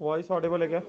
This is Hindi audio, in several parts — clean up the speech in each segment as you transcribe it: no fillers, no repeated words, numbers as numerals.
वॉइस ऑडिबल है क्या?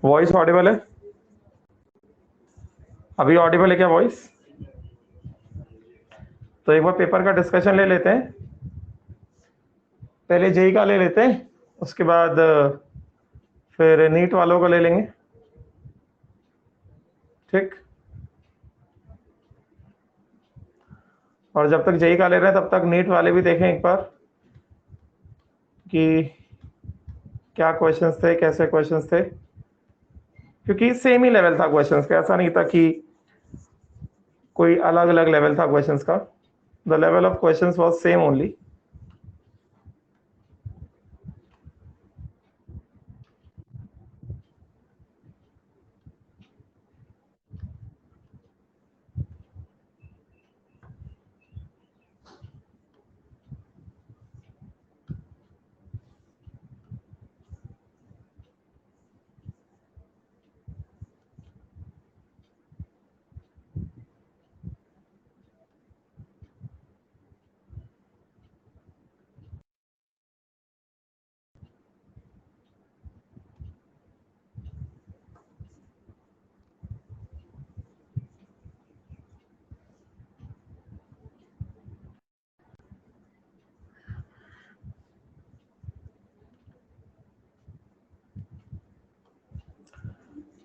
वॉइस ऑडिबल है? अभी ऑडिबल है क्या वॉइस? तो एक बार पेपर का डिस्कशन ले लेते हैं। पहले जेई का ले लेते हैं, उसके बाद फिर नीट वालों का ले लेंगे। ठीक। और जब तक जेई का ले रहे हैं तब तक नीट वाले भी देखें एक बार कि क्या क्वेश्चंस थे, कैसे क्वेश्चंस थे, क्योंकि सेम ही लेवल था क्वेश्चंस का। ऐसा नहीं था कि कोई अलग अलग लेवल था क्वेश्चंस का। The level of questions was same only.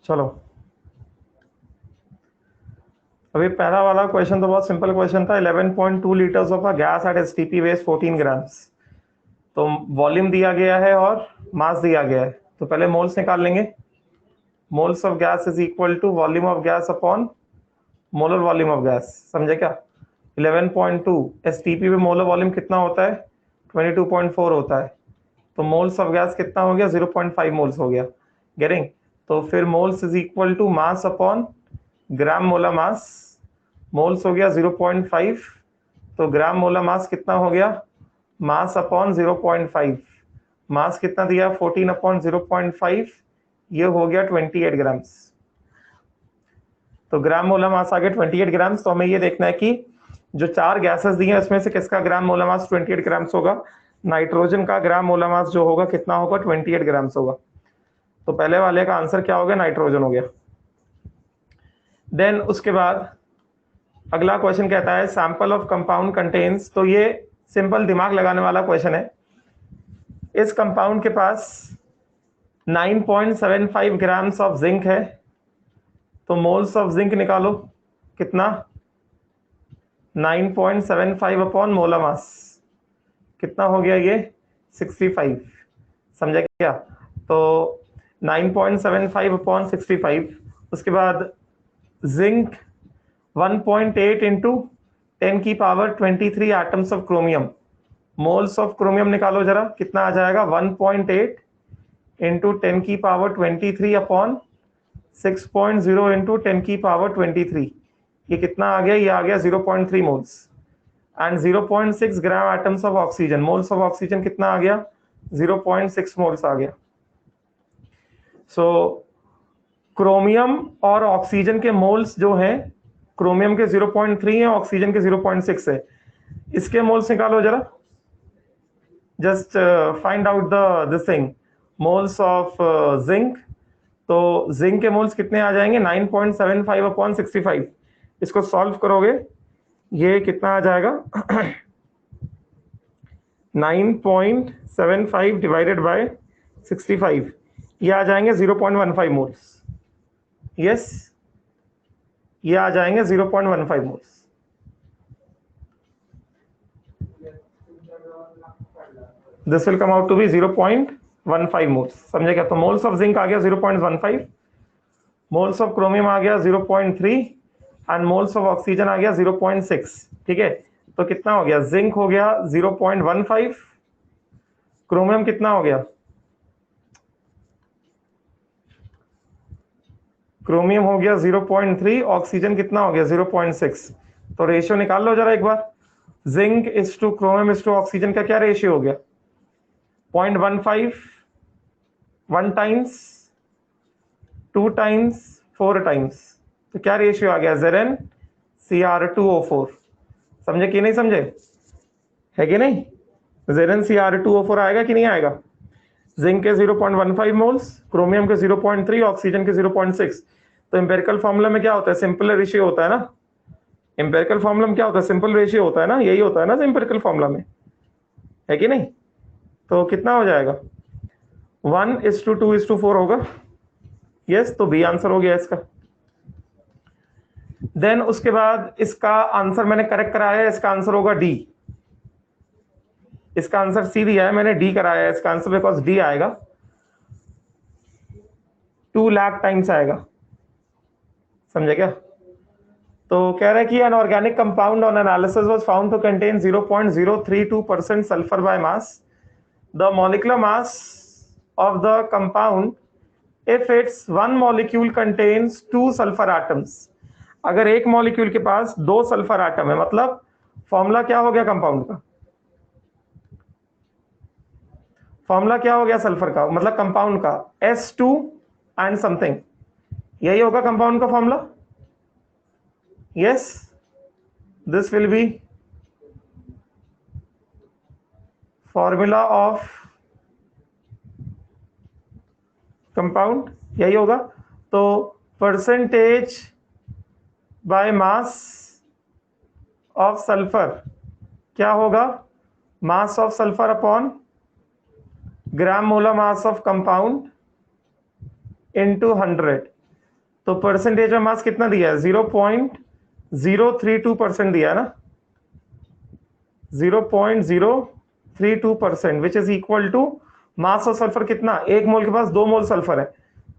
चलो अभी पहला वाला क्वेश्चन तो बहुत सिंपल क्वेश्चन था। 11.2 litres of a gas at STP weighs 14 grams. तो वॉल्यूम दिया गया है और मास दिया गया है, तो पहले मोल्स निकाल लेंगे। Moles of gas is equal to volume of gas upon molar volume of gas. समझे क्या? 11.2 एसटीपी में मोलर वॉल्यूम कितना होता है? 22.4 होता है। तो मोल्स ऑफ गैस कितना हो गया? 0.5 मोल्स हो गया। गेटिंग? तो फिर moles is equal to mass upon gram molar mass. Moles हो गया 0.5, तो ग्राम मोलर मास कितना हो गया? Mass upon 0.5। मास कितना दिया? 14 अपॉन 0.5, ये हो गया 28 ग्राम्स। तो ग्राम मोलर मास आ गया 28 ग्राम्स। तो हमें ये देखना है कि जो 4 गैसेस दी हैं उसमें से किसका ग्राम मोलर मास 28 ग्राम्स होगा। नाइट्रोजन का ग्राम मोलर मास जो होगा कितना होगा? 28 ग्राम्स होगा। तो पहले वाले का आंसर क्या हो गया? नाइट्रोजन हो गया। देन उसके बाद अगला क्वेश्चन कहता है सैंपल ऑफ कंपाउंड कंटेन्स। तो ये सिंपल दिमाग लगाने वाला क्वेश्चन है। इस कंपाउंड के पास 9.75 ग्राम्स ऑफ जिंक है, तो मोल्स ऑफ जिंक निकालो। कितना? 9.75 अपॉन मोलर मास कितना हो गया? ये 65। समझा क्या? तो 9.75 अपॉन 65। उसके बाद जिंक 1.8 इंटू 10 की power 23 atoms of chromium. Moles of chromium निकालो जरा, कितना आ जाएगा? 1.8 इंटू 10 की पावर 23 अपॉन 6.0 इंटू 10 की पावर 23। ये कितना आ गया? ये आ गया 0.3 moles. And 0.6 gram atoms of oxygen. Moles of oxygen कितना आ गया? 0.6 मोल्स आ गया। सो क्रोमियम और ऑक्सीजन के मोल्स जो हैं, क्रोमियम के 0.3 है, ऑक्सीजन के 0.6 है। इसके मोल्स निकालो जरा। Just find out the this thing, moles of zinc. तो जिंक के मोल्स कितने आ जाएंगे? 9.75 अपॉन 65। इसको सॉल्व करोगे, ये कितना आ जाएगा? 9.75 डिवाइडेड बाय 65, ये आ जाएंगे 0.15 मोल्स। यस, ये आ जाएंगे 0.15 moles. This will come out to be 0.15 moles. समझे क्या? तो मोल्स ऑफ जिंक आ गया 0.15, मोल्स ऑफ क्रोमियम आ गया 0.3 एंड मोल्स ऑफ ऑक्सीजन आ गया 0.6। ठीक है, तो कितना हो गया? जिंक हो गया 0.15, क्रोमियम कितना हो गया? क्रोमियम हो गया 0.3, ऑक्सीजन कितना हो गया? 0.6। तो रेशियो निकाल लो जरा एक बार। Zinc is to chromium is to oxygen का क्या रेशियो हो गया? 0.15, 1 टाइम्स, 2 टाइम्स, 4 टाइम्स। तो क्या रेशियो आ गया? ZnCr2O4। समझे कि नहीं समझे? है कि नहीं? ZnCr2O4 आएगा कि नहीं आएगा? जिंक के 0.15 मोल्स, क्रोमियम के 0.3, ऑक्सीजन के 0.6। तो एम्पिरिकल फॉर्मूला में क्या होता है? सिंपल रेशियो होता है ना। एम्पिरिकल फॉर्मूला में क्या होता है? सिंपल रेशियो होता है ना, यही होता है ना एम्पिरिकल फॉर्मूला में, है कि नहीं? तो कितना हो जाएगा? 1:2:4 होगा। यस, तो बी आंसर हो गया इसका। देन उसके बाद इसका आंसर मैंने करेक्ट कराया है, इसका आंसर होगा डी। इसका आंसर सी दिया है, मैंने डी कराया है इसका आंसर, बिकॉज डी आएगा 2 लाख टाइम्स आएगा। समझे क्या? तो कह रहा है कि an organic compound on analysis was found to contain 0.032% sulphur by mass. The molecular mass of the compound if it's one molecule contains 2 sulphur atoms. अगर एक मॉलिक्यूल के पास 2 सल्फर एटम है, मतलब फॉर्मूला क्या हो गया कंपाउंड का? फॉर्मूला क्या हो गया सल्फर का, मतलब कंपाउंड का? S2 एंड समथिंग, यही होगा कंपाउंड का formula. Yes, this will be formula of compound, यही होगा। तो percentage by mass of sulphur क्या होगा? मास of sulphur upon gram molar mass of compound into 100। तो परसेंटेज ऑफ मास कितना दिया है? 0.032% दिया है ना, 0.032%, which is equal to mass of sulphur कितना, एक मोल के पास 2 मोल सल्फर है,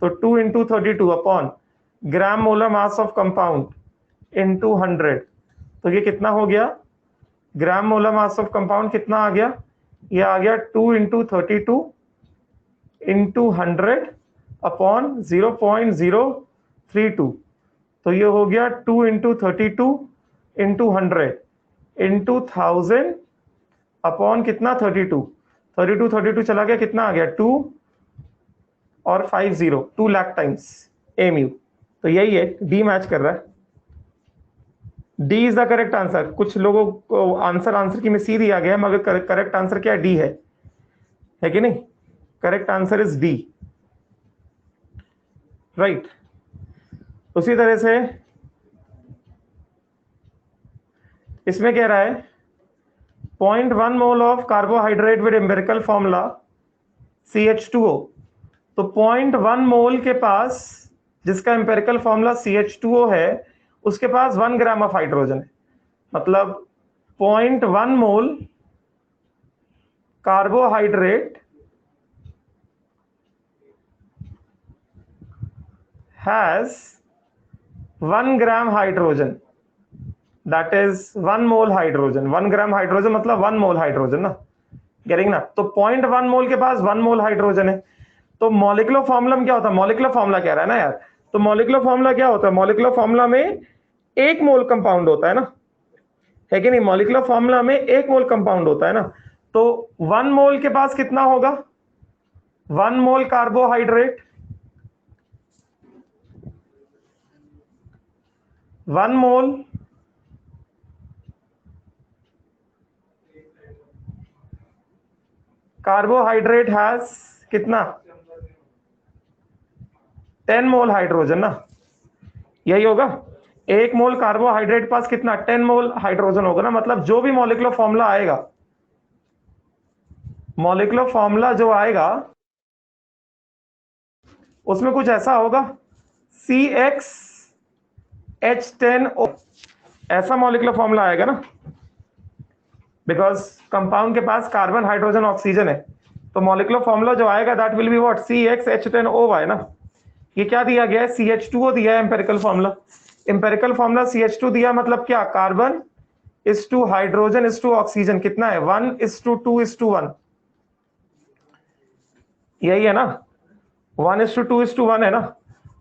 तो 2 into 32 upon gram molar mass of compound into 100। तो ये कितना हो गया? ग्राम मोलर मास ऑफ कंपाउंड कितना आ गया? ये आ गया 2 इंटू 32 इंटू 100 अपॉन 0.032। तो ये हो गया 2 इंटू 32 इंटू 100 इंटू 1000 अपॉन कितना 32 चला गया, कितना आ गया 2 और 50 2 लाख टाइम्स एमयू। तो यही है, डी मैच कर रहा है, D is the correct answer. कुछ लोगों को आंसर की में सी दिया गया, मगर करेक्ट आंसर क्या? डी है कि नहीं? Correct answer is D, right. उसी तरह से इसमें कह रहा है 0.1 mole of carbohydrate with empirical formula CH2O। तो 0.1 मोल के पास, जिसका एम्पिरिकल फॉर्मूला CH2O है, उसके पास 1 ग्राम ऑफ हाइड्रोजन है। मतलब 0.1 mole carbohydrate has 1 gram hydrogen, that is 1 mole hydrogen. 1 gram hydrogen मतलब 1 मोल हाइड्रोजन ना, गेटिंग ना? तो 0.1 मोल के पास 1 मोल हाइड्रोजन है। तो मॉलिक्यूलर फॉर्मूला में क्या होता है? मॉलिक्यूलर फॉर्मूला कह रहा है ना यार, तो मॉलिक्यूलर फॉर्मूला क्या होता है? मॉलिक्यूलर फॉर्मूला में 1 मोल कंपाउंड होता है ना, है कि नहीं? मॉलिक्यूलर फॉर्मूला में 1 मोल कंपाउंड होता है ना। तो 1 मोल के पास कितना होगा? 1 mole carbohydrate, 1 mole carbohydrate has कितना? 10 मोल हाइड्रोजन ना, यही होगा। 1 मोल कार्बोहाइड्रेट पास कितना? 10 मोल हाइड्रोजन होगा ना। मतलब जो भी मॉलिक्यूलर फॉर्मूला आएगा, मॉलिक्यूलर फॉर्मूला जो आएगा उसमें कुछ ऐसा होगा, CxH10O, ऐसा मॉलिक्यूलर फॉर्मूला आएगा ना, बिकॉज कंपाउंड के पास कार्बन, हाइड्रोजन, ऑक्सीजन है। तो मॉलिक्यूलर फॉर्मूला जो आएगा that will be what? CxH10O ना। ये क्या दिया गया है? CH2O दिया है empirical formula. Empirical formula CH2 दिया, मतलब क्या? Carbon is to hydrogen is to oxygen कितना है? 1:2:1, यही है ना? 1:2:1 है ना।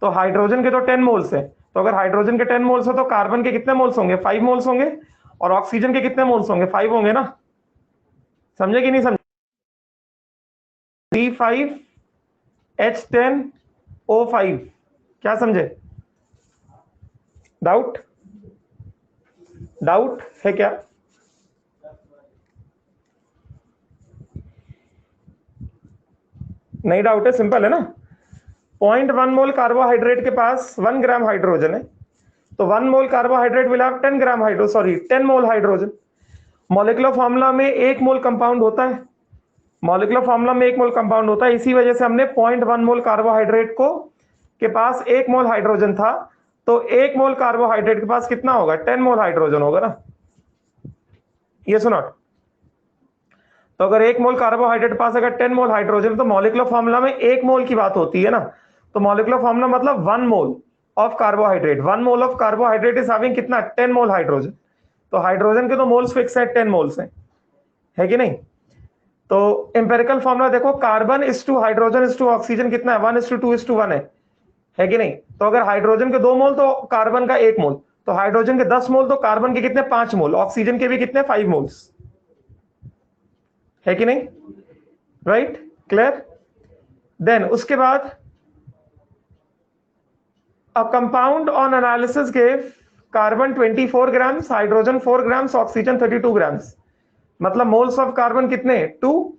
तो हाइड्रोजन के तो 10 मोल्स है, तो अगर हाइड्रोजन के 10 मोल्स हो तो कार्बन के कितने मोल्स होंगे? 5 मोल्स होंगे, और ऑक्सीजन के कितने मोल्स होंगे? 5 होंगे ना। समझे कि नहीं समझे? 3,5H10O5, क्या समझे? डाउट? डाउट है क्या? नहीं डाउट है, सिंपल है ना। 0.1 मोल कार्बोहाइड्रेट के पास 1 ग्राम हाइड्रोजन है, तो 1 mole carbohydrate will have 10 gram hydro 10 mole hydrogen. Molecular formula में 1 मोल कंपाउंड होता है, मॉलिक्यूलर फॉर्मूला में 1 मोल कंपाउंड होता है, इसी वजह से हमने 0.1 मोल कार्बोहाइड्रेट को के पास 1 मोल हाइड्रोजन था, तो 1 मोल कार्बोहाइड्रेट के पास कितना होगा? 10 मोल हाइड्रोजन होगा ना। ये सुनो, तो अगर 1 मोल कार्बोहाइड्रेट पास अगर 10 मोल हाइड्रोजन, तो मॉलिक्यूलर फॉर्मूला में 1 मोल की बात होती है ना। तो मॉलिक्यूलर फॉर्मूला मतलब 1 mole of carbohydrate, 1 mole of carbohydrate is having कितना? 10 मोल हाइड्रोजन। तो हाइड्रोजन के तो मोल्स फिक्स है, 10 मोल्स है कि नहीं? तो एम्पेरिकल फॉर्मूला देखो, carbon is to hydrogen is to oxygen कितना है? 1:2:1 है कि नहीं? तो अगर हाइड्रोजन के 2 मोल तो कार्बन का 1 मोल, तो हाइड्रोजन के 10 मोल तो कार्बन के कितने? 5 मोल, ऑक्सीजन के भी कितने? 5 मोल्स, है कि नहीं? Right, clear? देन उसके बाद a compound on analysis give carbon 24 grams, hydrogen 4 grams, oxygen 32 grams. मतलब मोल्स ऑफ कार्बन कितने? 2,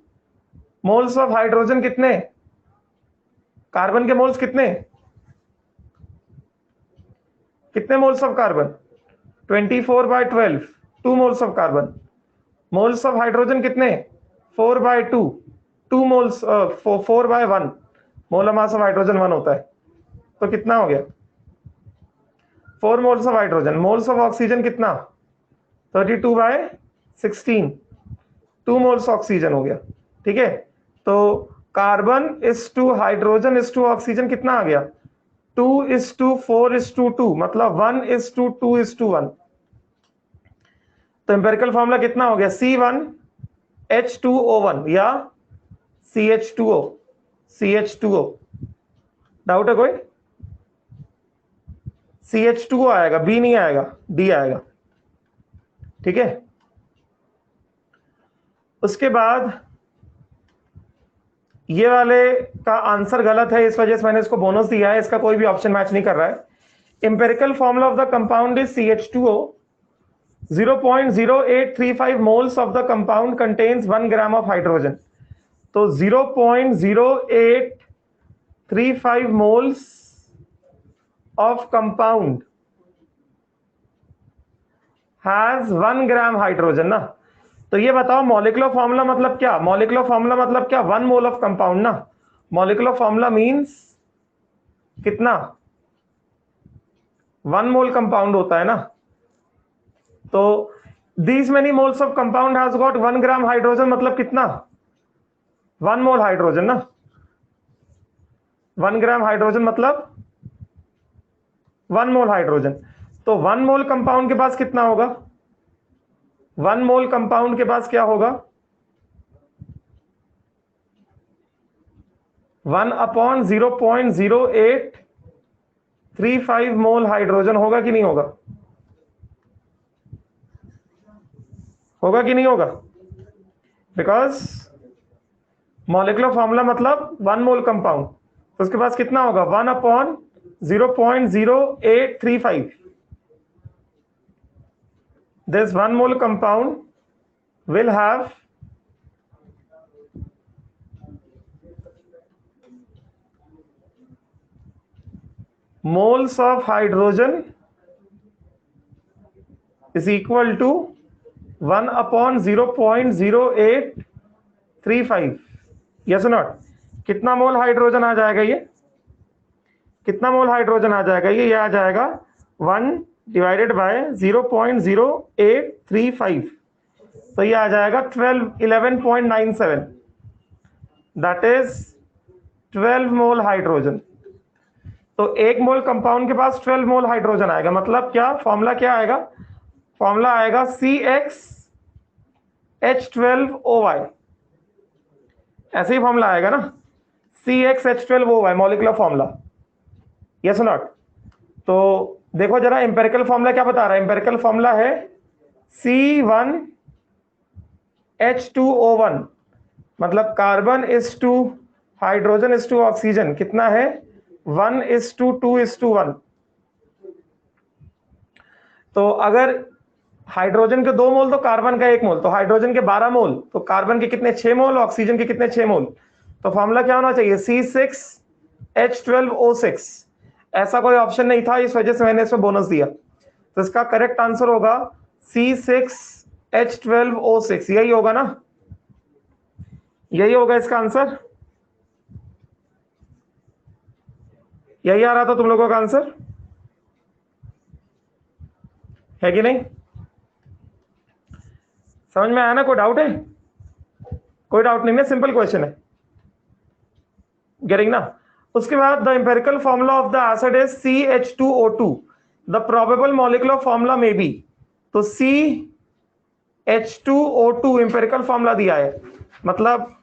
मोल्स ऑफ हाइड्रोजन कितने? कार्बन के मोल्स कितने? कितने moles of carbon? 24/12, 2 moles of carbon. Moles of hydrogen कितने? 4/2, 2 moles 4/1, molar mass of hydrogen 1 होता है। तो कितना हो गया? 4 moles of hydrogen, moles of oxygen कितना 32/16, 2 मोल्स ऑक्सीजन हो गया। ठीक है, तो carbon is to hydrogen is to oxygen कितना आ गया 2:4:2, मतलब 1:2:1। तो एम्पिरिकल फॉर्मूला कितना हो गया C1H2O1 या CH2O। डाउट है कोई? CH2O आएगा, B नहीं आएगा, D आएगा। ठीक है, उसके बाद ये वाले का आंसर गलत है, इस वजह से मैंने इसको बोनस दिया है, इसका कोई भी ऑप्शन मैच नहीं कर रहा है। Empirical formula of the compound is CH2O। 0.0835 moles of the compound contains 1 gram of hydrogen. तो 0.0835 moles of compound has 1 gram hydrogen ना। तो ये बताओ मॉलिक्यूलर फॉर्मूला मतलब क्या? मॉलिक्यूलर फॉर्मूला मतलब क्या? 1 मोल ऑफ कंपाउंड ना। मॉलिक्यूलर फॉर्मूला मींस कितना 1 मोल कंपाउंड होता है ना। तो these many moles of compound has got 1 gram hydrogen, मतलब कितना 1 मोल हाइड्रोजन ना। 1 ग्राम हाइड्रोजन मतलब 1 मोल हाइड्रोजन। तो 1 मोल कंपाउंड के पास कितना होगा? 1 मोल कंपाउंड के पास क्या होगा 1/0.0835 मोल हाइड्रोजन होगा कि नहीं होगा? होगा कि नहीं होगा? बिकॉज मॉलिक्यूलर फॉर्मूला मतलब 1 मोल कंपाउंड, तो उसके पास कितना होगा 1/0.0835। this 1 mole compound will have moles of hydrogen is equal to 1/0.0835। yes or not? कितना मोल हाइड्रोजन आ जाएगा ये? कितना मोल हाइड्रोजन आ जाएगा ये आ जाएगा 1/0.0835। तो ये आ जाएगा 11.97, दैट इज 12 मोल हाइड्रोजन। तो 1 मोल कंपाउंड के पास 12 मोल हाइड्रोजन आएगा, मतलब क्या फॉर्मूला क्या आएगा? फॉर्मूला आएगा CxH12OY। ऐसे ही फॉर्मूला आएगा ना, CxH12OY molecular formula. Yes not? तो देखो जरा एम्पिरिकल फॉर्मूला क्या बता रहा है। एम्पिरिकल फॉर्मूला है C1H2O1, मतलब carbon is to hydrogen is to oxygen कितना है 1:2:1। तो अगर हाइड्रोजन के 2 मोल तो कार्बन का 1 मोल, तो हाइड्रोजन के 12 मोल, तो कार्बन के कितने 6 मोल, ऑक्सीजन के कितने 6 मोल। तो फॉर्मूला क्या होना चाहिए C6H12O6। ऐसा कोई ऑप्शन नहीं था, इस वजह से मैंने इसमें बोनस दिया। तो इसका करेक्ट आंसर होगा C6H12O6। यही होगा ना, यही होगा इसका आंसर। यही आ रहा था तुम लोगों का आंसर, है कि नहीं? समझ में आया ना? कोई डाउट है? कोई डाउट नहीं है, सिंपल क्वेश्चन है। गेटिंग ना? उसके बाद the empirical formula of the acid is CH2O2। The probable molecular formula में बी, तो CH2O2 एम्पिरिकल फॉर्मूला दिया है, मतलब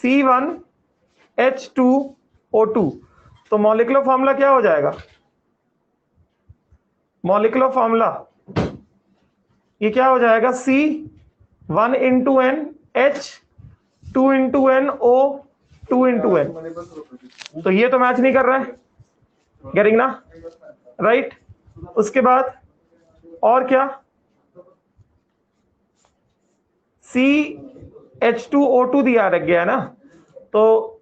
C1H2O2। तो मॉलिक्यूलर फॉर्मूला क्या हो जाएगा? मॉलिक्यूलर फॉर्मूला ये क्या हो जाएगा C1 × N H 2 × N O 2 × N। तो ये तो मैच नहीं कर रहा है, गेटिंग ना? राइट। उसके बाद और क्या CH2O2 दिया रख गया है ना, तो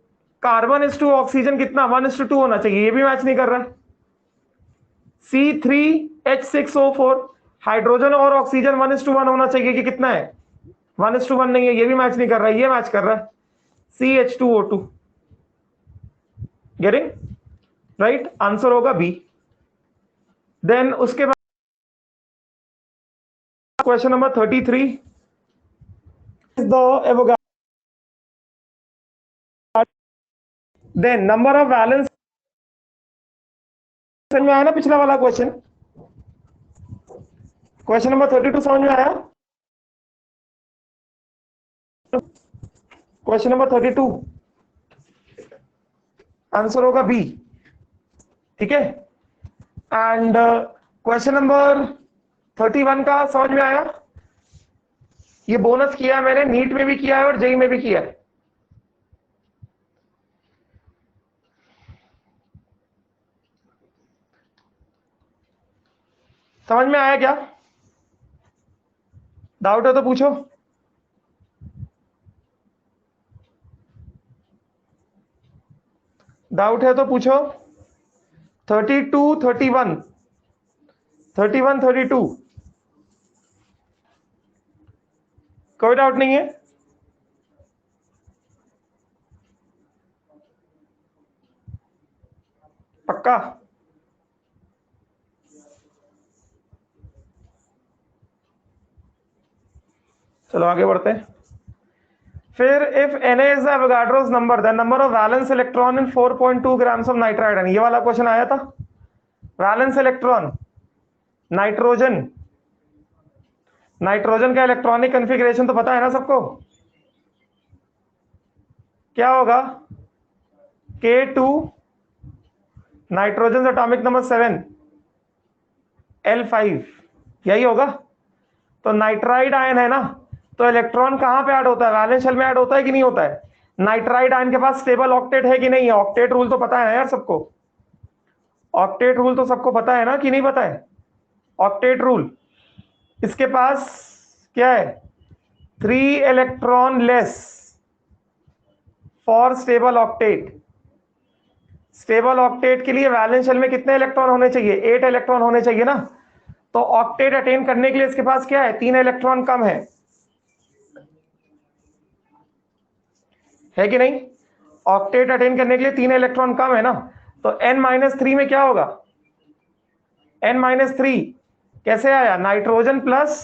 कार्बन इज टू ऑक्सीजन कितना 1:2 होना चाहिए, ये भी मैच नहीं कर रहा है। C3H6O4 हाइड्रोजन और ऑक्सीजन 1:1 होना चाहिए कि कितना है 1:1 नहीं है, ये भी मैच नहीं कर रहा है, ये मैच कर रहा है CH2O2। गेटिंग? राइट, आंसर होगा बी। देन उसके बाद question number 33 is the Avogadro, then number of valence में आया ना पिछला वाला क्वेश्चन, क्वेश्चन नंबर 32 समझ में आया? क्वेश्चन नंबर 32 आंसर होगा बी, ठीक है। एंड क्वेश्चन नंबर 31 का समझ में आया? ये बोनस किया है मैंने, नीट में भी किया है और जेई में भी किया है। समझ में आया क्या? डाउट है तो पूछो। डाउट है तो पूछो। 32, 31, 31, 32 कोई डाउट नहीं है? पक्का? चलो आगे बढ़ते हैं। फिर if Na is the Avogadro's number, the number of valence electron in 4.2 grams of nitride ion, ये वाला क्वेश्चन आया था। वैलेंस इलेक्ट्रॉन, नाइट्रोजन, नाइट्रोजन का इलेक्ट्रॉनिक कॉन्फ़िगरेशन तो पता है ना सबको? क्या होगा? K2, nitrogen atomic number 7, L5, यही होगा। तो नाइट्राइड आयन है ना, तो इलेक्ट्रॉन कहां पे ऐड होता है? वैलेंस शेल में ऐड होता है कि नहीं होता है? नाइट्राइड आयन के पास स्टेबल ऑक्टेट है कि नहीं है? ऑक्टेट रूल तो पता है यार सबको, ऑक्टेट रूल तो सबको पता है ना कि नहीं पता है? ऑक्टेट रूल, इसके पास क्या है? 3 electron less for stable octet. Stable octet के लिए वैलेंस शेल में कितने इलेक्ट्रॉन होने चाहिए? 8 इलेक्ट्रॉन होने चाहिए ना। तो ऑक्टेट अटेन करने के लिए इसके पास क्या है? 3 इलेक्ट्रॉन कम है कि नहीं? ऑक्टेट अटेन करने के लिए 3 इलेक्ट्रॉन कम है ना। तो n-3 में क्या होगा? n-3 कैसे आया? नाइट्रोजन प्लस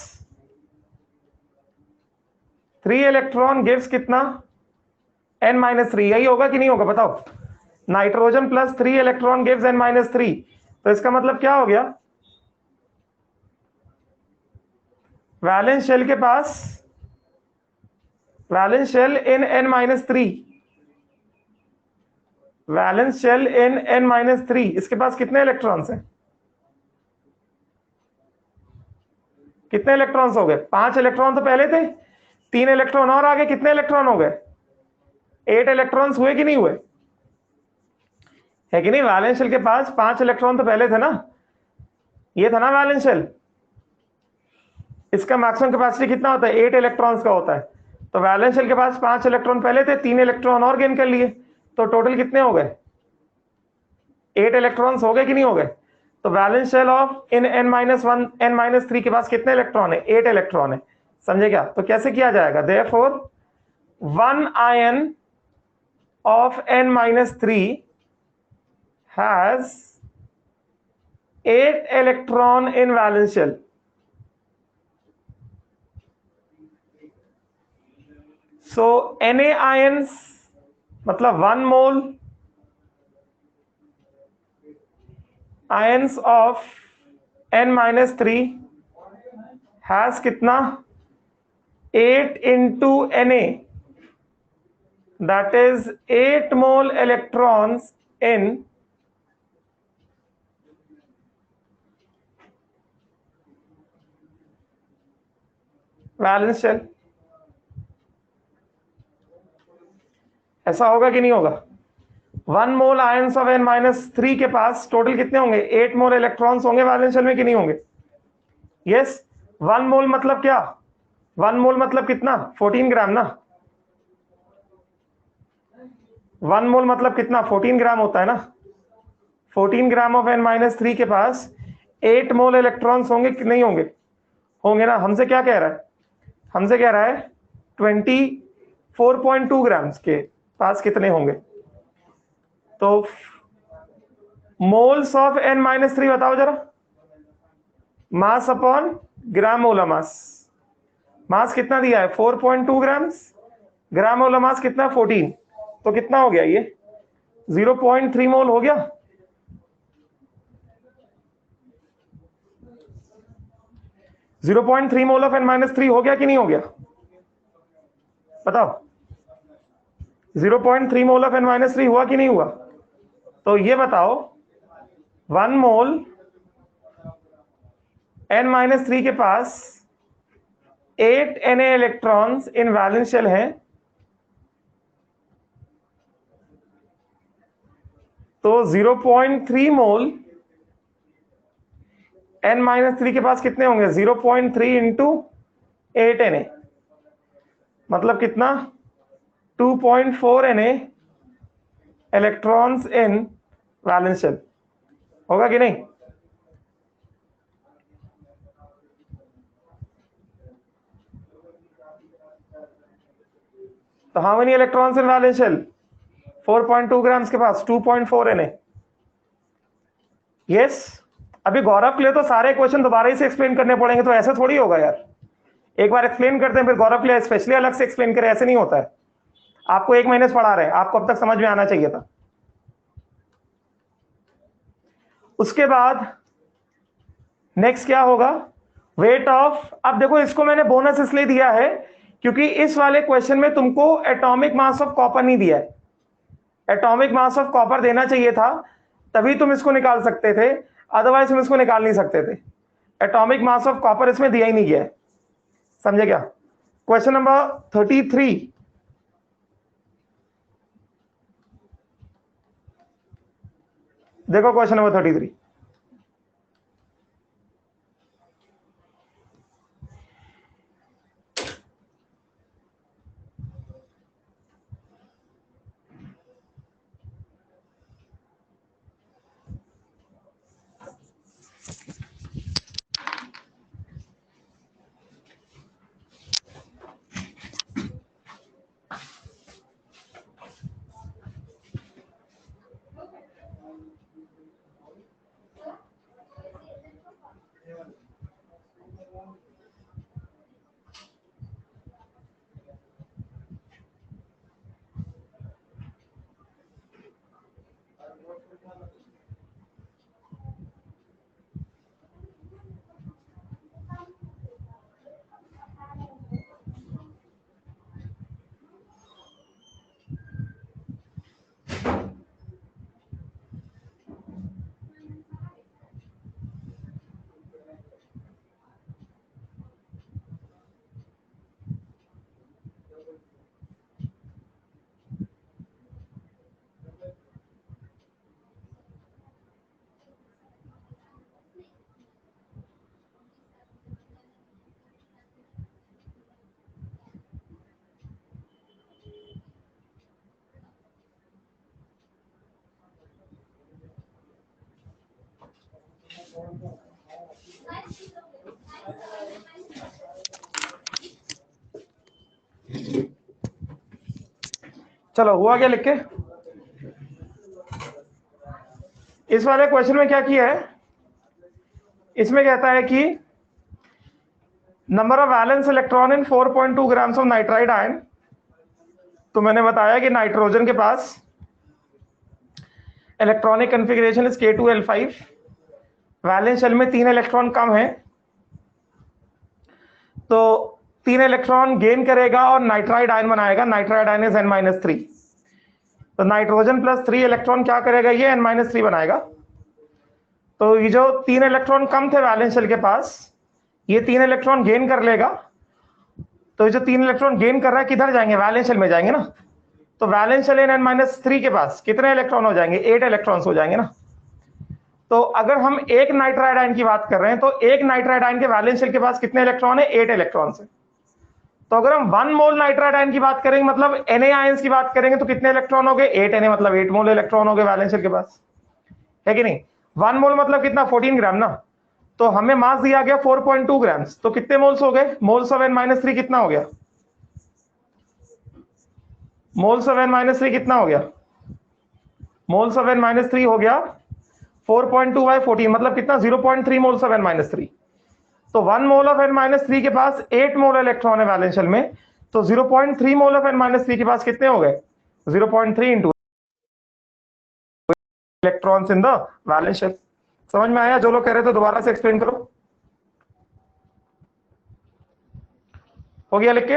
3 इलेक्ट्रॉन गिव्स कितना? n-3, यही होगा कि नहीं होगा बताओ? Nitrogen plus 3 electron gives n-3, तो इसका मतलब क्या हो गया? वैलेंस शेल के पास, वैलेंस शेल इन n-3, वैलेंस शेल इन n-3, इसके पास कितने इलेक्ट्रॉन्स हैं? कितने इलेक्ट्रॉन्स हो गए? 5 इलेक्ट्रॉन तो पहले थे, 3 इलेक्ट्रॉन और आगे, कितने इलेक्ट्रॉन हो गए? 8 इलेक्ट्रॉन्स हुए कि नहीं हुए? है कि नहीं? वैलेंस शेल के पास 5 इलेक्ट्रॉन तो पहले थे ना, ये था ना वैलेंस शेल। इसका मैक्सिमम कैपेसिटी कितना होता है? 8 इलेक्ट्रॉन्स का होता है। तो वैलेंस शेल के पास 5 इलेक्ट्रॉन पहले थे, 3 इलेक्ट्रॉन और गेन कर लिए, तो टोटल कितने हो गए? 8 इलेक्ट्रॉन्स हो गए कि नहीं हो गए? तो valence shell of in n-1 n-3 के पास कितने इलेक्ट्रॉन है? 8 इलेक्ट्रॉन है। समझे क्या? तो कैसे किया जाएगा? Therefore 1 ion of n-3 has 8 electron in valence shell. So Na ions मतलब 1 mole ions of n-3 has कितना? 8 into Na, that is 8 mole electrons in valence shell. ऐसा होगा कि नहीं होगा? 1 मोल आयंस ऑफ n-3 के पास टोटल कितने होंगे? 8 मोल इलेक्ट्रॉन्स होंगे वैलेंस शेल में कि नहीं होंगे? यस। 1 मोल मतलब क्या? 1 मोल मतलब कितना? 14 ग्राम ना। 1 मोल मतलब कितना? 14 ग्राम होता है ना। 14 ग्राम ऑफ n-3 के पास 8 मोल इलेक्ट्रॉन्स होंगे कि नहीं होंगे? होंगे ना। हमसे क्या कह रहा है? हमसे कह रहा है 24.2 ग्राम्स के पास कितने होंगे। तो मोल्स ऑफ n-3 बताओ जरा। मास अपॉन ग्राम मोलर मास। मास कितना दिया है 4.2 ग्राम्स, ग्राम मोलर मास कितना 14, तो कितना हो गया ये 0.3 मोल हो गया। .3 मोल ऑफ N-3 हो गया कि नहीं हो गया, बताओ। 0.3 मोल ऑफ N-3 हुआ कि नहीं हुआ। तो ये बताओ 1 मोल N-3 के पास 8 Na electrons in valence shell हैं, तो 0.3 मोल N-3 के पास कितने होंगे 0.3 इंटू 8 Na, मतलब कितना 2.4 Na electrons in valence shell, होगा कि नहीं। तो how many electrons in valence shell 4.2 grams के पास 2.4 Na। यस, अभी गौरव के लिए तो सारे क्वेश्चन दोबारा ही से एक्सप्लेन करने पड़ेंगे, तो ऐसे थोड़ी होगा यार। एक बार एक्सप्लेन करते हैं फिर गौरव के लिए स्पेशली अलग से एक्सप्लेन करें, ऐसे नहीं होता है। आपको 1 महीने से पढ़ा रहे हैं, आपको अब तक समझ में आना चाहिए था। उसके बाद नेक्स्ट क्या होगा, वेट ऑफ। अब देखो इसको मैंने बोनस इसलिए दिया है क्योंकि इस वाले क्वेश्चन में तुमको एटॉमिक मास ऑफ कॉपर नहीं दिया है। एटॉमिक मास ऑफ कॉपर देना चाहिए था, तभी तुम इसको निकाल सकते थे, अदरवाइज तुम इसको निकाल नहीं सकते थे। एटॉमिक मास ऑफ कॉपर इसमें दिया ही नहीं गया है, समझे क्या। क्वेश्चन नंबर 33, देखो क्वेश्चन नंबर 33। चलो हुआ क्या लिख के। इस वाले क्वेश्चन में क्या किया है, इसमें कहता है कि number of valence electron in 4.2 grams of nitride ion. तो मैंने बताया कि नाइट्रोजन के पास electronic configuration is K2L5, valence shell में 3 इलेक्ट्रॉन कम है, तो 3 इलेक्ट्रॉन गेन करेगा और नाइट्राइड आयन बनाएगा। नाइट्राइड आयन इज N-3, तो नाइट्रोजन प्लस 3 इलेक्ट्रॉन क्या करेगा, ये N-3 बनाएगा। तो ये जो 3 इलेक्ट्रॉन कम थे वैलेंस शेल के पास, ये 3 इलेक्ट्रॉन गेन कर लेगा। तो जो 3 इलेक्ट्रॉन गेन कर रहा है किधर जाएंगे, वैलेंस शेल में जाएंगे ना। तो वैलेंस शेल N-3 के पास कितने इलेक्ट्रॉन हो जाएंगे, 8 इलेक्ट्रॉन्स हो जाएंगे ना। तो अगर हम एक नाइट्राइड आयन की बात कर रहे हैं, तो एक नाइट्राइड आयन के वैलेंस शेल के पास कितने इलेक्ट्रॉन है, 8 इलेक्ट्रॉन है। तो अगर हम 1 मोल नाइट्राइड आयन की बात करेंगे, मतलब Na आयंस की बात करेंगे, तो कितने इलेक्ट्रॉन हो गए, 8 Na, मतलब 8 मोल इलेक्ट्रॉन हो गए वैलेंस शेल के पास, है कि नहीं। 1 मोल मतलब कितना 14 ग्राम ना। तो हमें मास दिया गया 4.2 ग्राम्स, तो कितने मोल्स हो गए, मोल्स ऑफ N-3 कितना हो गया, मोल्स ऑफ N-3 कितना हो गया, मोल्स ऑफ N-3 हो गया 4.2 बाय 14, मतलब कितना 0.3 मोल्स ऑफ N-3। तो 1 मोल ऑफ n-3 के पास 8 मोल इलेक्ट्रॉन है वैलेंस शेल में, तो 0.3 मोल ऑफ n-3 के पास कितने हो गए? 0.3 into electrons in the valence shell. समझ में आया? जो लोग कह रहे थे दोबारा से एक्सप्लेन करो। हो गया लिख के?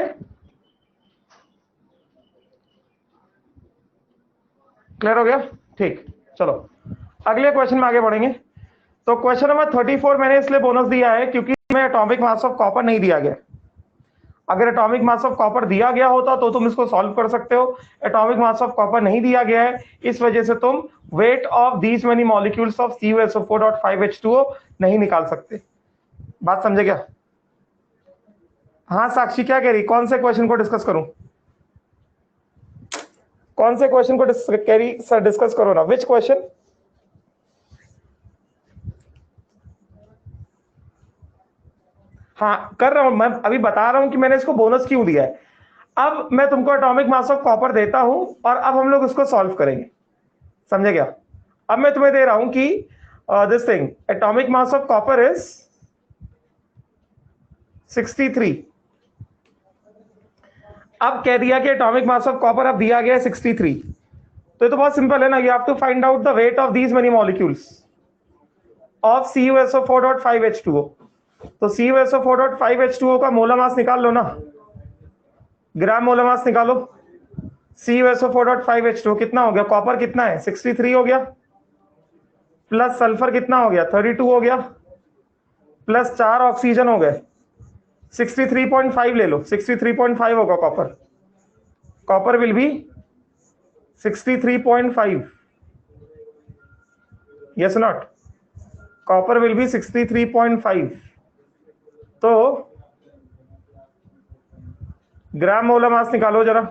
क्लियर हो गया? ठीक, चलो अगले क्वेश्चन में आगे बढ़ेंगे। तो क्वेश्चन नंबर 34 मैंने इसलिए बोनस दिया है क्योंकि इसमें एटॉमिक मास ऑफ कॉपर नहीं दिया गया। अगर एटॉमिक मास ऑफ कॉपर दिया गया होता तो तुम इसको सॉल्व कर सकते हो। एटॉमिक मास ऑफ कॉपर नहीं दिया गया है, इस वजह से तुम wait of these many molecules of CuSO4.5H2O नहीं निकाल सकते। बात समझे क्या? हाँ साक्षी क्या कह रही? कौन से क्वेश्चन को डिस्कस करूं? कौन से क्वेश्चन को डिस्कस करो ना? Which question? हाँ कर रहा हूं, मैं अभी बता रहा हूं कि मैंने इसको बोनस क्यों दिया है। अब मैं तुमको एटॉमिक मास ऑफ कॉपर देता हूं और अब हम लोग इसको सॉल्व करेंगे। समझे क्या? अब मैं तुम्हें दे रहा हूं कि this thing atomic mass of copper is 63। अब कह दिया कि एटॉमिक मास ऑफ कॉपर अब दिया गया है 63, तो ये तो बहुत सिंपल है ना। You have to find out the weight of these many molecules of CuSO4.5H2O। तो CuSO4.5H2O का मोलर मास निकाल लो ना, ग्राम मोलर मास निकालो। CuSO4.5H2O कितना हो गया? कॉपर कितना है? 63 हो गया, प्लस सल्फर कितना हो गया? 32 हो गया, प्लस 4 ऑक्सीजन हो गए, 63.5 ले लो। 63.5 होगा copper. Copper will be 63.5, yes not? Copper will be 63.5। तो ग्राम मोलर मास निकालो जरा।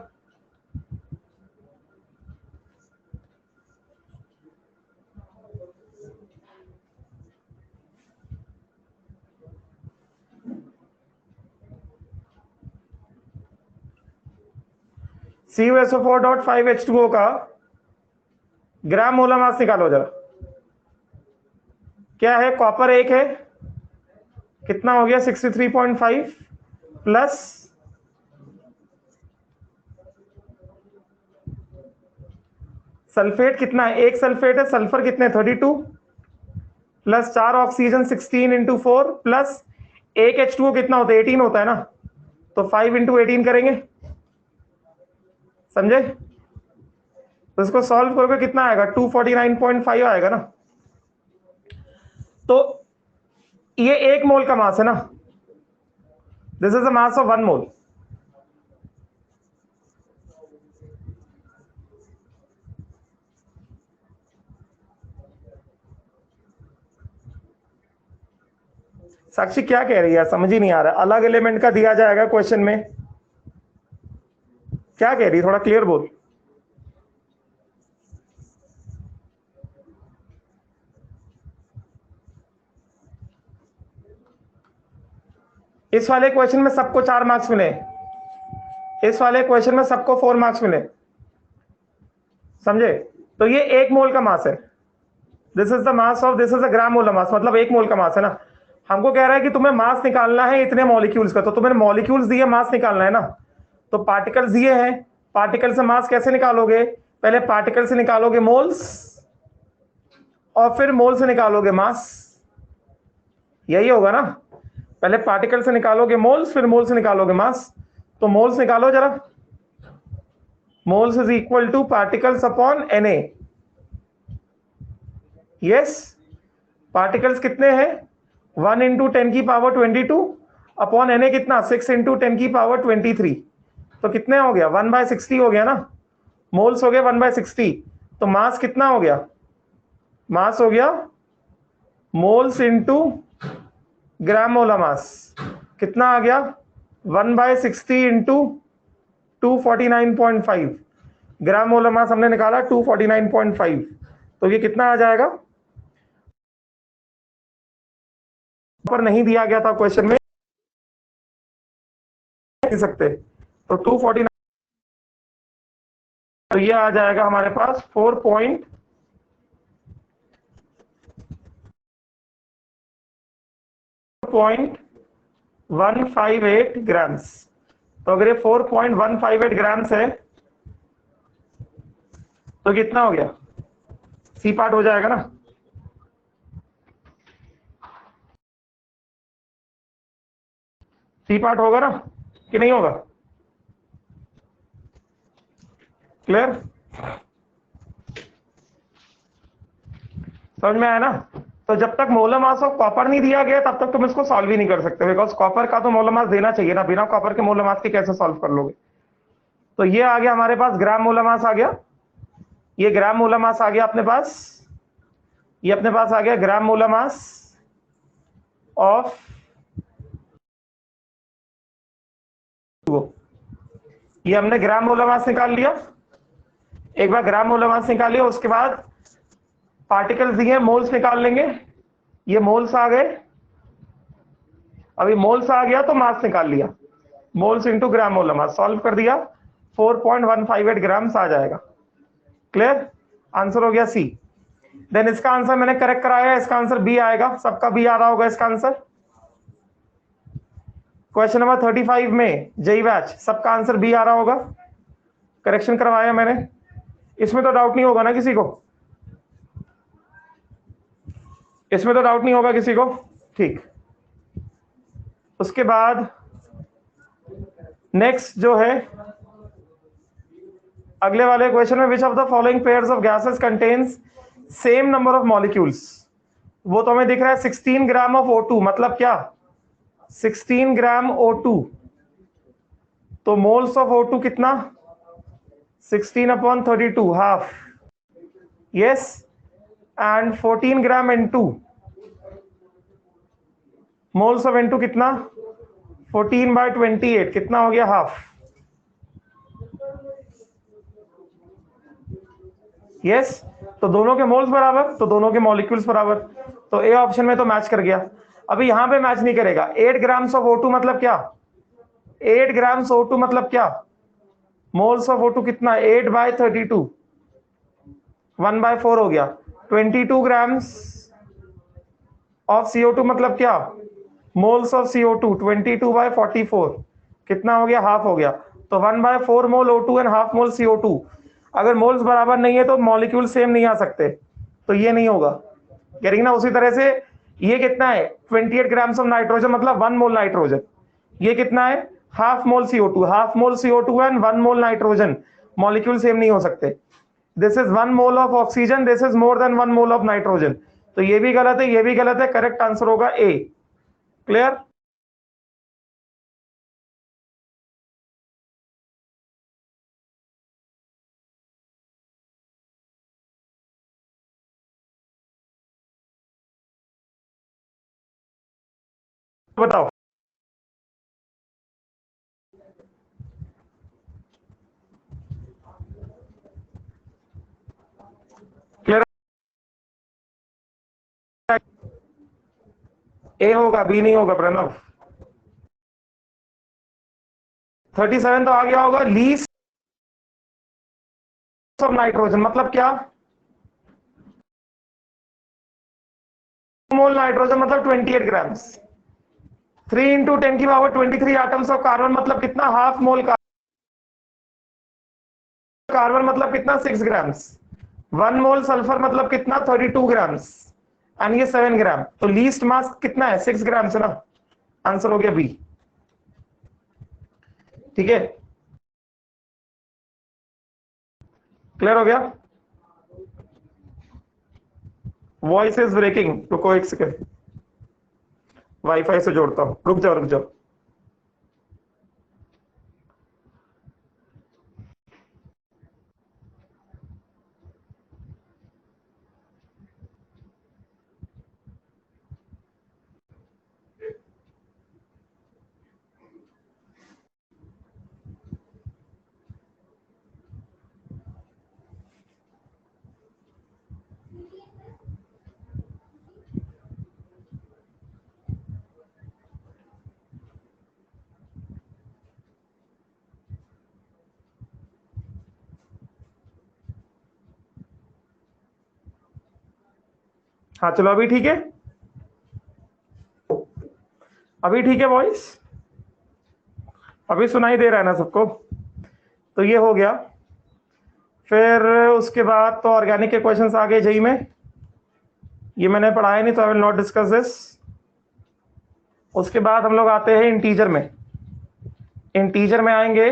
CuSO4.5H2O का ग्राम मोलर मास निकालो जरा। क्या है? कॉपर एक है, कितना हो गया? 63.5 प्लस सल्फेट कितना है? एक सल्फेट है, सल्फर कितने? 32 प्लस 4 ऑक्सीजन 16 इंटू 4 प्लस एक H2O कितना होता है? 18 होता है ना, तो 5 इंटू 18 करेंगे। समझे? तो इसको सॉल्व करोगे कितना आएगा? 249.5 आएगा ना। तो ये 1 मोल का मास है ना, this is the mass of 1 मोल। साक्षी क्या कह रही है? समझ ही नहीं आ रहा। अलग एलिमेंट का दिया जाएगा क्वेश्चन में, क्या कह रही है? थोड़ा क्लियर बोल। इस वाले क्वेश्चन में सबको 4 मार्क्स मिले, इस वाले क्वेश्चन में सबको 4 मार्क्स मिले। समझे? तो ये 1 मोल का मास है, this is the mass of, this is the gram molar मास, मतलब 1 मोल का मास है ना। हमको कह रहा है कि तुम्हें मास निकालना है इतने मॉलिक्यूल्स का, तो तुम्हें मॉलिक्यूल्स दिए, मास निकालना है ना। तो पार्टिकल्स दिए हैं, पार्टिकल से मास कैसे निकालोगे? पहले पार्टिकल से निकालोगे मोल्स और फिर मोल से निकालोगे मास, यही होगा ना। पहले पार्टिकल से निकालोगे मोल्स, फिर मोल से निकालोगे मास। तो मोल्स निकालो जरा। Moles is equal two particles upon Na। Yes, particles कितने हैं? 1 इंटू 10 की पावर 22 अपॉन Na कितना? 6 इंटू 10 की पावर 23। तो कितने हो गया? 1/60 हो गया ना। मोल्स हो गया 1/60। तो मास कितना हो गया? मास हो गया मोल्स इंटू ग्राम मोलर मास। कितना आ गया? 1/60 इंटू 249.5। ग्राम मोलर मास हमने निकाला 249.5। तो ये कितना आ जाएगा? पर नहीं दिया गया था क्वेश्चन में, नहीं सकते। तो 249, तो ये आ जाएगा हमारे पास 4.4 158 ग्राम्स। तो अगर ये 4.158 ग्राम्स है तो कितना हो गया? सी पार्ट हो जाएगा ना। सी पार्ट होगा ना कि नहीं होगा? क्लियर? समझ में आया ना? तो जब तक मोलर मास ऑफ कॉपर नहीं दिया गया तब तक तुम इसको सॉल्व ही नहीं कर सकते, बिकॉज कॉपर का तो मोलर मास देना चाहिए ना, बिना कॉपर के मोलर मास के कैसे सॉल्व कर लोगे? तो ये आ गया हमारे पास, ग्राम मोलर मास आ गया, ये ग्राम मोलर मास आ गया अपने पास, ये अपने पास आ गया ग्राम मोलर मास ऑफ, ये हमने ग्राम मोलर मास निकाल लिया। एक बार ग्राम मोलर मास निकाल लिया, उसके बाद पार्टिकल्स दिए, मोल्स निकाल लेंगे। ये मोल्स आ गए, अभी मोल्स आ गया तो मास निकाल लिया, मोल्स इंटू ग्राम मोलर मास, सॉल्व कर दिया, 4.158 ग्राम्स आ जाएगा। क्लियर? आंसर हो गया सी। देन इसका आंसर मैंने करेक्ट कराया, इसका आंसर बी आएगा, सबका बी आ रहा होगा इसका आंसर। क्वेश्चन नंबर 35 में जेई बैच सबका आंसर बी आ रहा होगा, करेक्शन करवाया मैंने, इसमें तो डाउट नहीं होगा ना किसी को? इसमें तो डाउट नहीं होगा किसी को? ठीक। उसके बाद नेक्स्ट जो है अगले वाले क्वेश्चन में, which of the following pairs of gases contains same number of molecules? वो तो हमें दिख रहा है 16 ग्राम ऑफ O2, मतलब क्या? 16 ग्राम O2, तो मोल्स ऑफ O2 कितना? 16/32, half. Yes, and 14 gram N2, moles of N2 कितना? 14/28, कितना हो गया? हाफ। यस, तो दोनों के मोल्स बराबर, तो दोनों के मॉलिक्यूल्स बराबर, तो ए ऑप्शन में तो मैच कर गया। अभी यहां पे मैच नहीं करेगा। 8 ग्राम्स ऑफ O2 मतलब क्या? 8 ग्राम्स O2 मतलब क्या? मोल्स ऑफ O2 कितना? 8/32, 1/4 हो गया। 22 ग्राम्स ऑफ CO2 मतलब क्या? मोल्स ऑफ CO2 22/44, कितना हो गया? हाफ हो गया। तो 1/4 मोल O2 and half mole CO2। अगर मोल्स बराबर नहीं है तो मॉलिक्यूल सेम नहीं आ सकते, तो ये नहीं होगा, कह रही ना। उसी तरह से ये कितना है? 28 ग्राम्स ऑफ नाइट्रोजन मतलब 1 मोल नाइट्रोजन, ये कितना है? Half mole CO2, half mole CO2 and 1 mole nitrogen, molecule same नहीं हो सकते। This is 1 mole of oxygen, this is more than 1 mole of nitrogen, तो ये भी गलत है, ये भी गलत है, करेक्ट आंसर होगा ए। क्लियर? बताओ। क्लियर? ए होगा, बी नहीं होगा प्रणव। 37 तो आ गया होगा। लीस्ट ऑफ नाइट्रोजन मतलब क्या? मोल नाइट्रोजन मतलब 28 grams. 3 into 10⁻23 atoms of carbon मतलब कितना? हाफ मोल का कार्बन मतलब कितना? 6 ग्राम्स। 1 मोल सल्फर मतलब कितना? 32 ग्राम्स, एंड ये 7 ग्राम, तो लीस्ट मास कितना है? 6 ग्राम्स है ना। आंसर हो गया बी। ठीक है, क्लियर हो गया? वॉइस इज ब्रेकिंग, रुको एक सेकेंड, वाईफाई से जोड़ता हूं, रुक जाओ रुक जाओ। हाँ चलो, अभी ठीक है, अभी ठीक है वॉइस। अभी सुनाई दे रहा है ना सबको? तो ये हो गया। फिर उसके बाद तो ऑर्गेनिक के क्वेश्चंस आ गए जेई में, ये मैंने पढ़ाया नहीं तो I will not discuss this. उसके बाद हम लोग आते हैं इंटीजर में। इंटीजर में आएंगे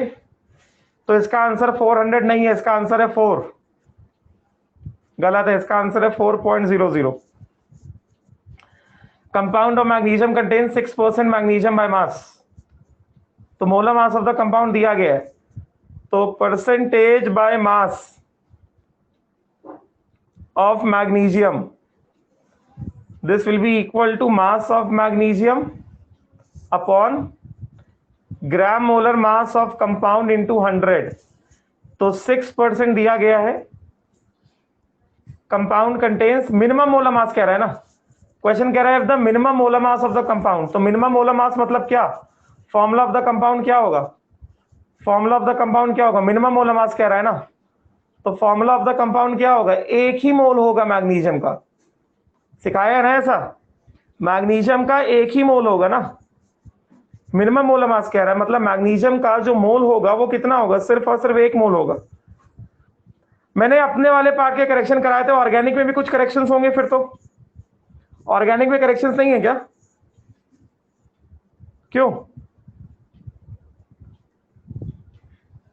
तो इसका आंसर 400 नहीं है, इसका आंसर है 4। गलत है, इसका आंसर है 4.00। Compound of magnesium contain 6% magnesium by mass. तो molar mass of the compound दिया गया है, तो percentage by mass of magnesium, this will be equal to mass of magnesium upon gram molar mass of compound into 100। तो 6% दिया गया है। Compound contains minimum molar mass कह रहा है ना, क्वेश्चन कह रहा है the minimum molar mass of the compound. तो मिनिमम मोलर मास मतलब क्या, फॉर्मूला ऑफ द कंपाउंड क्या होगा, फॉर्मूला ऑफ द कंपाउंड क्या होगा, मिनिमम मोलर मास कह रहा है ना, तो फॉर्मूला ऑफ द कंपाउंड क्या होगा, एक ही मोल होगा मैग्नीशियम का। सिखाया है ना ऐसा, मैग्नीशियम का एक ही मोल होगा ना। मिनिमम मोलर मास कह रहा है मतलब मैग्नीशियम का जो मोल होगा वो कितना होगा, सिर्फ और सिर्फ एक मोल होगा। मैंने अपने वाले पार्ट के करेक्शन कराए थे, ऑर्गेनिक में भी कुछ करेक्शंस होंगे फिर तो। ऑर्गेनिक में करेक्शंस नहीं है क्या, क्यों?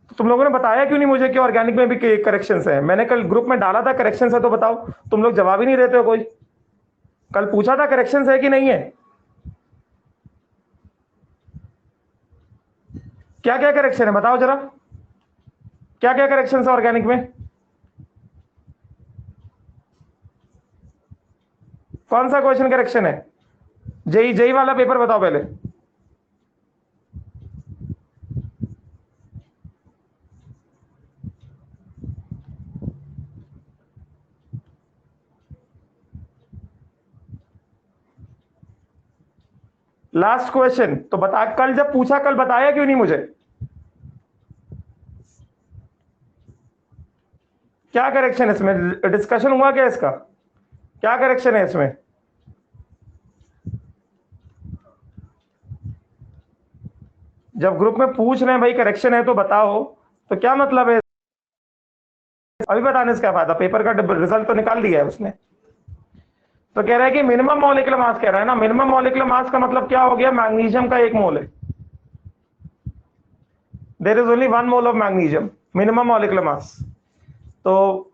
तो तुम लोगों ने बताया क्यों नहीं मुझे कि ऑर्गेनिक में भी करेक्शंस है? मैंने कल ग्रुप में डाला था करेक्शंस है तो बताओ, तुम लोग जवाब ही नहीं देते हो कोई। कल पूछा था करेक्शंस है कि नहीं है, क्या क्या करेक्शन है बताओ जरा, क्या क्या करेक्शन है ऑर्गेनिक में? कौन सा क्वेश्चन करेक्शन है? जेई जेई वाला पेपर बताओ पहले। लास्ट क्वेश्चन तो बता, कल जब पूछा कल बताया क्यों नहीं मुझे? क्या करेक्शन है इसमें, डिस्कशन हुआ क्या इसका, क्या करेक्शन है इसमें? जब ग्रुप में पूछ रहे हैं भाई करेक्शन है तो बताओ, तो क्या मतलब है? अभी बताने से क्या फायदा, पेपर का रिजल्ट तो निकाल दिया है उसने। तो कह रहा है कि मिनिमम मॉलिक्यूलर मास कह रहा है ना, मिनिमम मॉलिक्यूलर मास का मतलब क्या हो गया, मैग्नीशियम का एक मोल है, there is only 1 mole of magnesium, minimum molecular mass. तो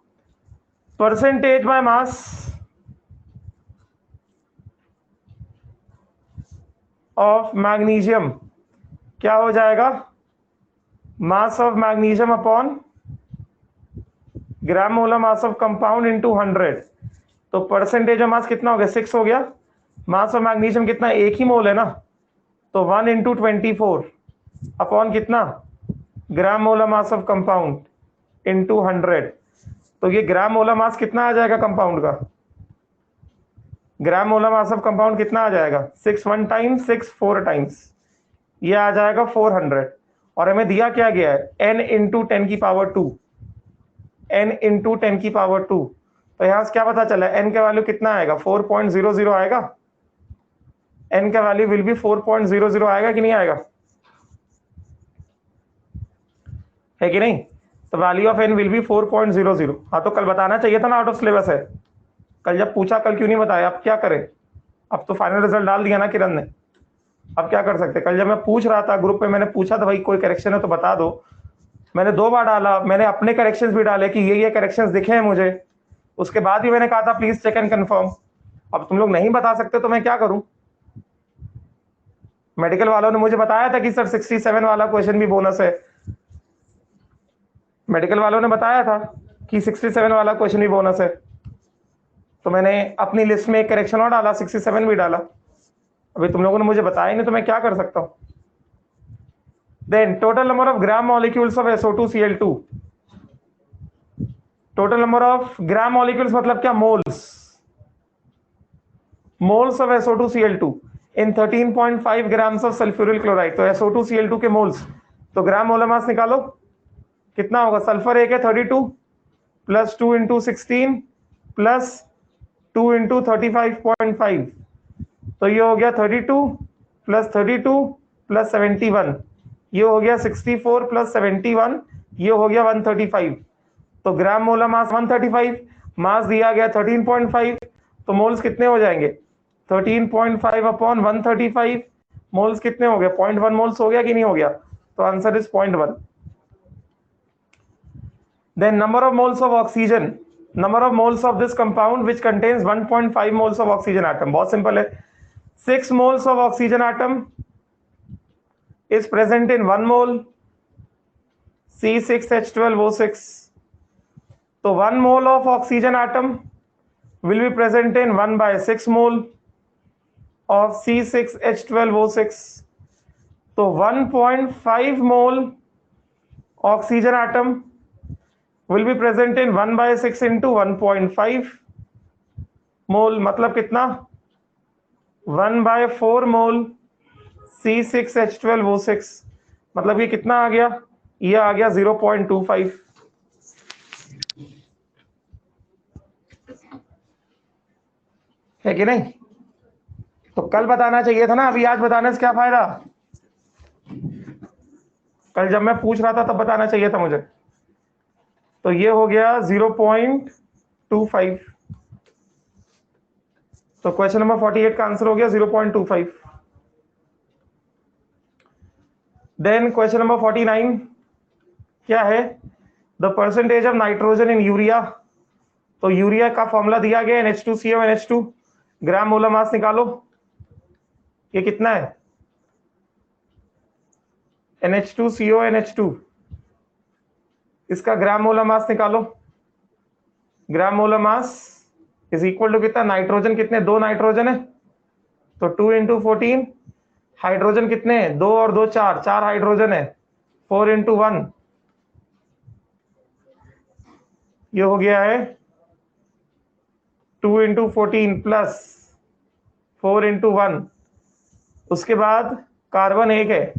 percentage by mass of magnesium क्या हो जाएगा, mass of magnesium upon gram molar mass of compound into 100। तो परसेंटेज ऑफ मास कितना हो गया, 6 हो गया। मास ऑफ मैग्नीशियम कितना, एक ही मोल है ना, तो 1 इंटू 24 अपॉन कितना, ग्राम molar mass of compound into 100। तो ये ग्राम मोलर मास कितना आ जाएगा कंपाउंड का, ग्राम मोलर मास ऑफ कंपाउंड कितना आ जाएगा, 6 1 टाइम्स 6 4 टाइम्स, ये आ जाएगा 400। और हमें दिया क्या गया है, n इंटू 10 की पावर 2, n इंटू 10 की पावर 2। तो यहां से क्या पता चला, n का वैल्यू कितना आएगा, 4.00 आएगा। n का वैल्यू विल बी 4.00 आएगा कि नहीं आएगा, है कि नहीं? तो value of n will be 4.00। हाँ तो कल बताना चाहिए था ना, आउट ऑफ सिलेबस है। कल जब पूछा कल क्यों नहीं बताया, अब क्या करें, अब तो फाइनल रिजल्ट डाल दिया ना किरण ने, अब क्या कर सकते। कल जब मैं पूछ रहा था ग्रुप में, मैंने पूछा था भाई कोई करेक्शन है तो बता दो, मैंने 2 बार डाला, मैंने अपने करेक्शंस भी डाले कि ये करेक्शंस दिखे हैं मुझे, उसके बाद भी मैंने कहा था प्लीज चेक एंड कंफर्म। अब तुम लोग नहीं बता सकते तो मैं क्या करूं? मेडिकल वालों ने मुझे बताया था कि सर 67 वाला क्वेश्चन भी बोनस है, मेडिकल वालों ने बताया था कि 67 वाला क्वेश्चन भी बोनस है, तो मैंने अपनी लिस्ट में एक करेक्शन और डाला, 67 भी डाला। अभी तुम लोगों ने मुझे बताया नहीं तो मैं क्या कर सकता हूं। Then total number of gram molecules of SO2Cl2, total number of gram molecules मतलब क्या, moles, moles of SO2Cl2 in 13.5 grams of sulphuryl chloride. तो SO2Cl2 के मोल्स, तो ग्राम मोलर मास निकालो कितना होगा, सल्फर एक है 32 प्लस 2 इंटू 16 प्लस 2 इंटू 35.5, तो ये हो गया 32 प्लस 32 प्लस 71, ये हो गया 64 प्लस 71, ये हो गया 135। तो ग्राम मोलर मास 135, मास दिया गया 13.5, तो मोल्स कितने हो जाएंगे? 13.5 अपॉन 135, मोल्स कितने हो गए? 0.1 मोल्स हो गया कि नहीं हो गया? तो answer is 0.1। Then number of moles of oxygen, number of moles of this compound which contains 1.5 moles of oxygen atom. बहुत सिंपल है, 6 moles of oxygen atom is present in 1 mole C6H12O6. तो 1 mole of oxygen atom will be present in 1/6 mole of C6H12O6. तो 1.5 mole oxygen atom will be present in 1/6 into 1.5 मोल, मतलब कितना? 1/4 मोल C6H12O6, मतलब ये कितना आ गया? ये आ गया 0.25। है कि नहीं? तो कल बताना चाहिए था ना, अभी आज बताने से क्या फायदा? कल जब मैं पूछ रहा था तब बताना चाहिए था मुझे। तो ये हो गया 0.25। तो क्वेश्चन नंबर 48 का आंसर हो गया 0.25। देन क्वेश्चन नंबर 49 क्या है? The percentage of nitrogen in urea. तो यूरिया का फॉर्मूला दिया गया NH2CO NH2, ग्राम मोलर मास निकालो। ये कितना है? NH2CO NH2, इसका ग्राम मोलर मास निकालो। Gram molar mass is equal to कितना? नाइट्रोजन कितने? 2 नाइट्रोजन है, तो 2 इंटू 14। हाइड्रोजन कितने हैं? 2 और 2 4, 4 हाइड्रोजन है, 4 इंटू 1, ये हो गया है 2 इंटू 14 प्लस 4 इंटू 1। उसके बाद कार्बन एक है,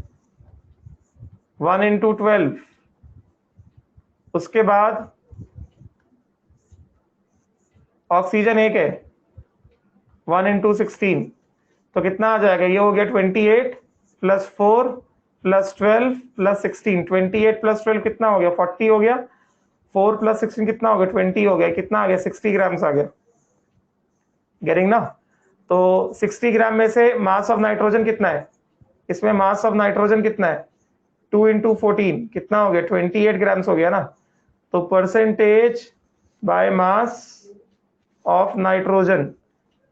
1 इंटू 12। उसके बाद ऑक्सीजन एक है, 1 इंटू 16। तो कितना आ जाएगा? ये हो गया 28 प्लस 4 प्लस 12 प्लस 16। 28 प्लस 12 कितना हो गया? 40 हो गया। 4 प्लस 16 कितना हो गया? 20 हो गया। कितना आ गया? 60 ग्राम्स आ गया। गेटिंग ना? तो 60 ग्राम में से मास ऑफ नाइट्रोजन कितना है? इसमें मास ऑफ नाइट्रोजन कितना है? 2 इंटू 14 कितना हो गया? 28 ग्राम्स हो गया ना। तो percentage by mass of nitrogen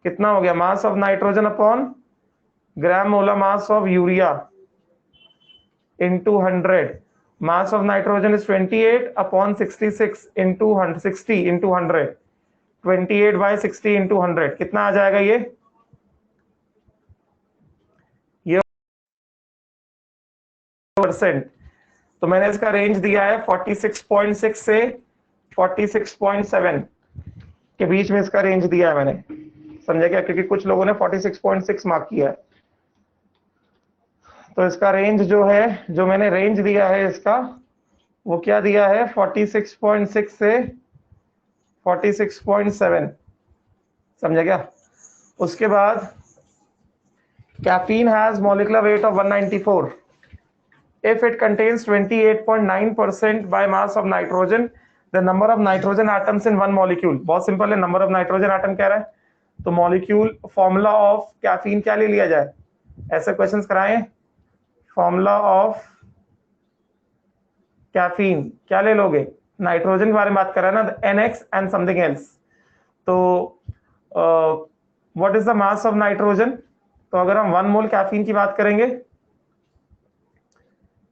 कितना हो गया? मास of nitrogen upon gram molar mass of urea into 100। Mass of nitrogen is 28 upon 66 into 60 into 100। 28/60 into 100 कितना आ जाएगा? ये परसेंट। तो मैंने इसका रेंज दिया है 46.6 से 46.7 के बीच में इसका रेंज दिया है मैंने। समझा क्या? क्योंकि कुछ लोगों ने 46.6 मार्क किया है। तो इसका रेंज जो है, जो मैंने रेंज दिया है इसका, वो क्या दिया है? 46.6 से 46.7। समझा क्या? उसके बाद caffeine has molecular weight of 194 if it contains 28.9% by mass of nitrogen, the number of nitrogen atoms in one molecule। बहुत सिंपल है, नंबर ऑफ नाइट्रोजन आटम कह रहा है, तो मॉलिक्यूल फॉर्मूला ऑफ कैफीन क्या ले लिया जाए? ऐसे क्वेश्चंस कराएं, फॉर्मूला ऑफ कैफीन क्या ले लोगे? नाइट्रोजन के बारे में बात कर रहा है ना, NX एंड समथिंग एल्स। तो what is the mass of nitrogen? तो अगर हम 1 मोल कैफीन की बात करेंगे,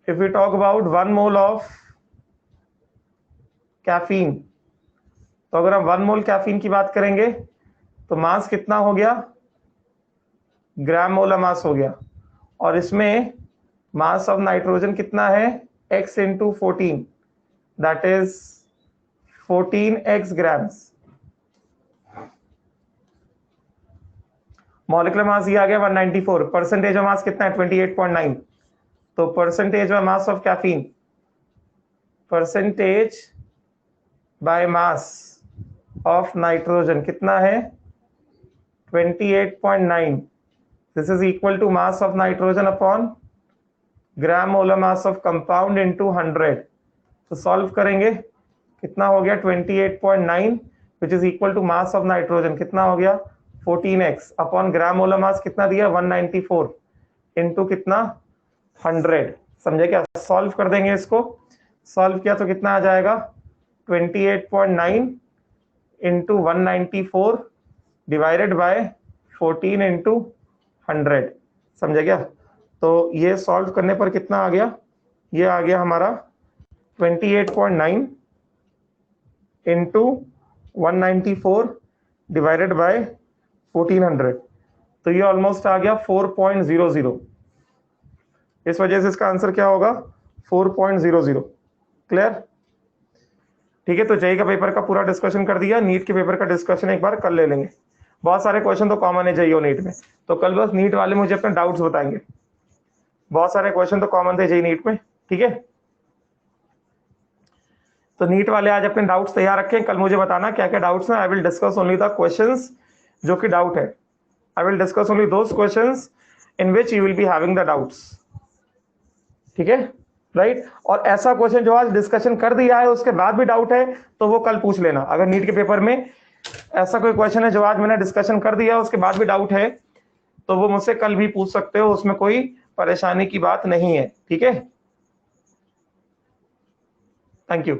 if we talk about 1 mole of caffeine, तो अगर हम 1 मोल कैफीन की बात करेंगे तो मास कितना हो गया? ग्राम मोलर मास हो गया। और इसमें मास ऑफ नाइट्रोजन कितना है? x into 14, that is 14x grams. Molecular mass ये आ गया 194। परसेंटेज ऑफ मास कितना है? 28.9। तो percentage of mass of caffeine, percentage by mass of nitrogen कितना है? 28.9। This is equal to mass of nitrogen upon gram molar mass of compound into 100, तो सॉल्व करेंगे कितना हो गया 28.9 which is equal to mass of nitrogen कितना हो गया 14x अपॉन ग्राम मोलर मास कितना दिया 194 इनटू कितना 100। समझे क्या? सॉल्व कर देंगे इसको, सॉल्व किया तो कितना आ जाएगा 28.9 इंटू 194 डिवाइडेड बाय 14 इंटू 100। समझे क्या? तो ये सॉल्व करने पर कितना आ गया, ये आ गया हमारा 28.9 इंटू 194 डिवाइडेड बाय 1400, तो ये ऑलमोस्ट आ गया 4.00। इस वजह से इसका आंसर क्या होगा 4.00। क्लियर? ठीक है, तो जेईई का पेपर का पूरा डिस्कशन कर दिया, नीट के पेपर का डिस्कशन एक बार कर ले लेंगे। बहुत सारे क्वेश्चन तो कॉमन है जेईई और नीट में, तो कल बस नीट वाले मुझे अपने डाउट्स बताएंगे। बहुत सारे क्वेश्चन तो कॉमन थे जेईई नीट में, ठीक है। तो नीट वाले आज अपने डाउट्स तैयार रखें, कल मुझे बताना क्या क्या डाउट्स हैं। I will discuss only the questions जो कि डाउट है। I will discuss only those questions in which you will be having the doubts. ठीक है, राइट। और ऐसा क्वेश्चन जो आज डिस्कशन कर दिया है उसके बाद भी डाउट है तो वो कल पूछ लेना। अगर नीट के पेपर में ऐसा कोई क्वेश्चन है जो आज मैंने डिस्कशन कर दिया उसके बाद भी डाउट है तो वो मुझसे कल भी पूछ सकते हो, उसमें कोई परेशानी की बात नहीं है। ठीक है, थैंक यू।